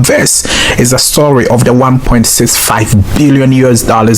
this is a story of the $1.65 billion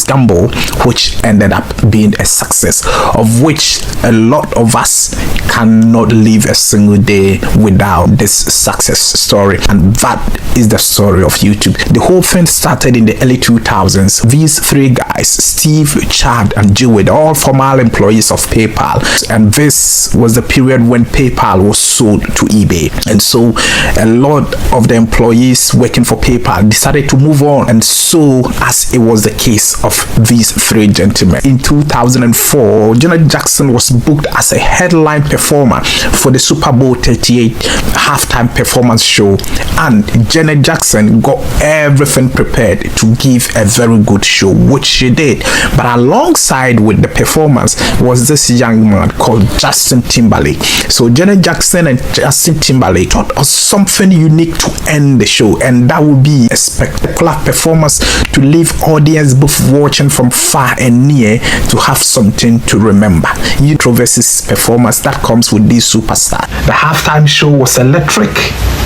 gamble, which ended up being a success, of which a lot of us cannot live a single day without this success story. And that is the story of YouTube. The whole thing started in the early 2000s. These three guys, Steve, Chad, and Jewett, all former employees of PayPal, and this was the period when PayPal was sold to eBay. And so a lot of the employees working for PayPal decided to move on, and so as it was the case of these three gentlemen. In 2004, Janet Jackson was booked as a headline performer for the Super Bowl 38 halftime performance show, and Janet Jackson got everything prepared to give a very good show, which she did. But alongside with the performance was this young man called Justin Timberlake. So Janet Jackson and Justin Timberlake thought of something unique to end the show, and that would be a spectacular performance to leave audience both watching from far and near to have something to remember. Controversy's performance that comes with these superstars. The halftime show was electric.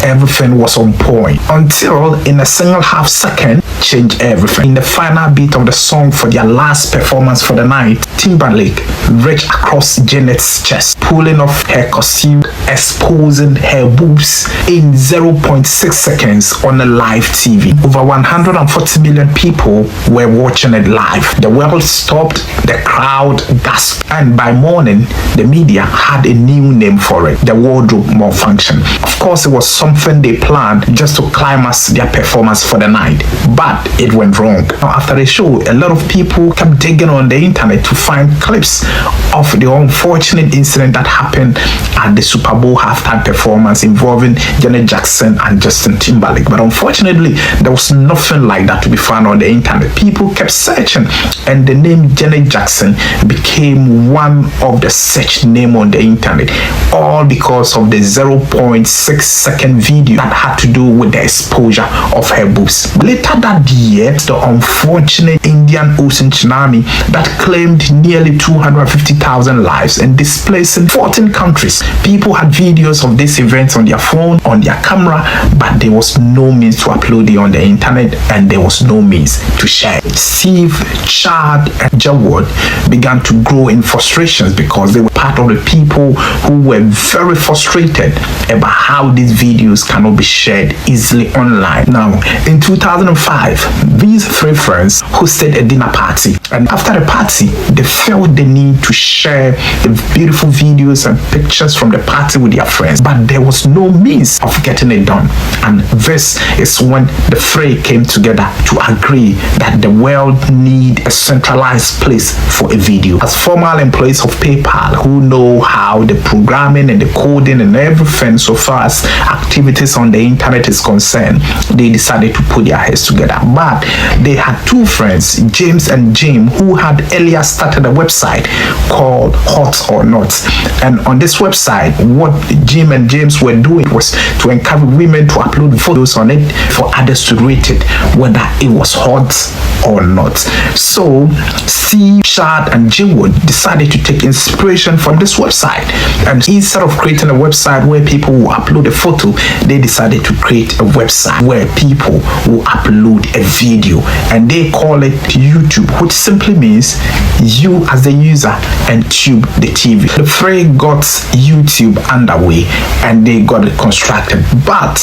Everything was on point until in a single half second changed everything. In the final beat of the song for their last performance for the night, Timberlake reached across Janet's chest, pulling off her costume, exposing her boobs in 0.6 seconds on a live TV. Over 140 million people were watching it live. The world stopped, the crowd gasped, and by morning, the media had a new name for it: the wardrobe malfunction. Of course, it was something they planned just to climax their performance for the night, but it went wrong. Now, after the show, a lot of people kept digging on the internet to find clips of the unfortunate incident that happened at the Super Bowl halftime performance involving Janet Jackson and Justin Timberlake. But unfortunately, there was nothing like that to be found on the internet. People kept searching, and the name Janet Jackson became one of the search name on the internet, all because of the 0.6 second video that had to do with the exposure of her boobs. Later that year, the unfortunate Indian Ocean tsunami that claimed nearly 250,000 lives and displacing 14 countries. People had videos of this event on their phone, on their camera, but there was no means to upload it on the internet, and there was no means to share it. Steve, Chad, and Jawad began to grow in frustrations because they were part of the people who were very frustrated about how these videos cannot be shared easily online. Now, in 2005, these three friends hosted a dinner party, and after the party, they felt the need to share the beautiful videos and pictures from the party with their friends, but there was no means of getting it done. And this is when the three came together to agree that the world need a centralized place for a video. As former employees of PayPal who know how the programming and the coding and everything so far as activities on the internet is concerned, they decided to put their heads together. But they had two friends, James and Jim, who had earlier started a website called Hot or Not. And on this website, what Jim and James were doing was to encourage women to upload photos on it for others to rate it, whether it was hot or not. So Steve, Chad, and Jewett decided to take inspiration from this website, and instead of creating a website where people will upload a photo, they decided to create a website where people will upload a video, and they call it YouTube, which simply means you as the user and tube the TV. The three got YouTube underway and they got it constructed, but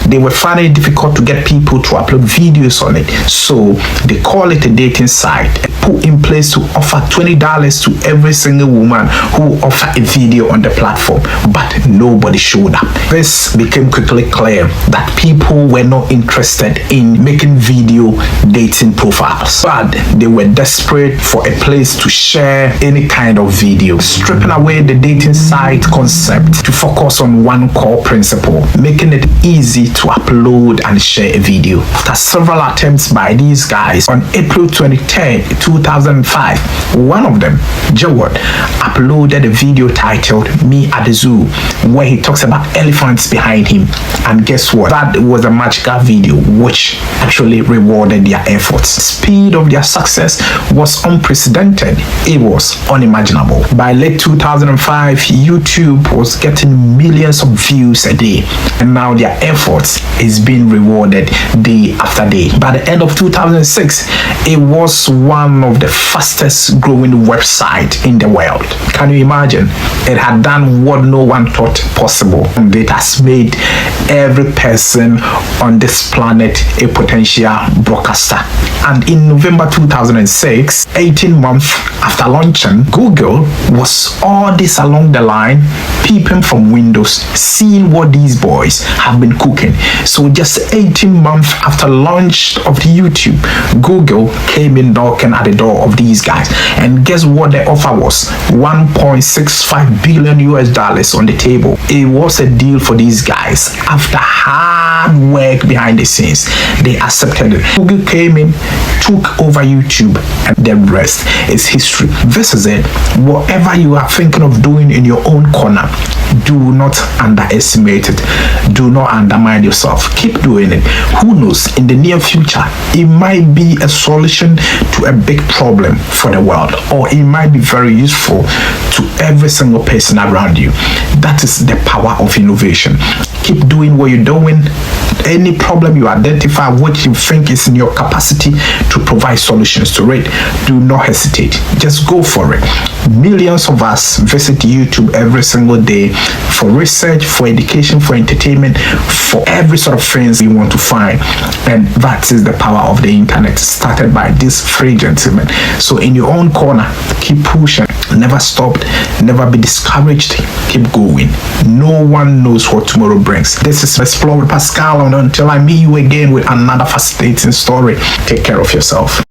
they were finding it difficult to get people to upload videos on it, so they call it a dating site, put in place to offer $20 to every single woman who offer a video on the platform, but nobody showed up. This became quickly clear that people were not interested in making video dating profiles, but they were desperate for a place to share any kind of video, stripping away the dating site concept to focus on one core principle: making it easy to upload and share a video. After several attempts by these guys, on April 23rd, 2005, one of them, Jawad, uploaded a video titled Me at the Zoo, where he talks about elephants behind him. And guess what? That was a magical video which actually rewarded their efforts. Speed of their success was unprecedented. It was unimaginable. By late 2005, YouTube was getting millions of views a day, and now their efforts is being rewarded day after day. By the end of 2006, it was one of the fastest growing websites in the world. Can you imagine? It had done what no one thought possible, and it has made every person on this planet a potential broadcaster. And in November 2006, 18 months after launching, Google was all this along the line, peeping from windows, seeing what these boys have been cooking. So just 18 months after launch of the YouTube, Google came in knocking at the door of these guys. And guess what the offer was? $1.65 billion on the table. It was a deal for these guys. After hard work behind the scenes, they accepted it. Google came in, took over YouTube, and the rest is history. This is it. Whatever you are thinking of doing in your own corner, do not underestimate it. Do not undermine yourself. Keep doing it. Who knows, in the near future, it might be a solution to a big problem for the world, or it might be very useful to every single person around you. That is the power of innovation. Keep doing what you're doing. Any problem you identify, what you think is in your capacity to provide solutions to it, do not hesitate. Just go for it. Millions of us visit YouTube every single day for research, for education, for entertainment, for every sort of things we want to find. And that is the power of the internet, started by these three gentlemen. So in your own corner, keep pushing. Never stop. Never be discouraged. Keep going. No one knows what tomorrow brings. This is Explore with Pascal, and until I meet you again with another fascinating story, take care of yourself.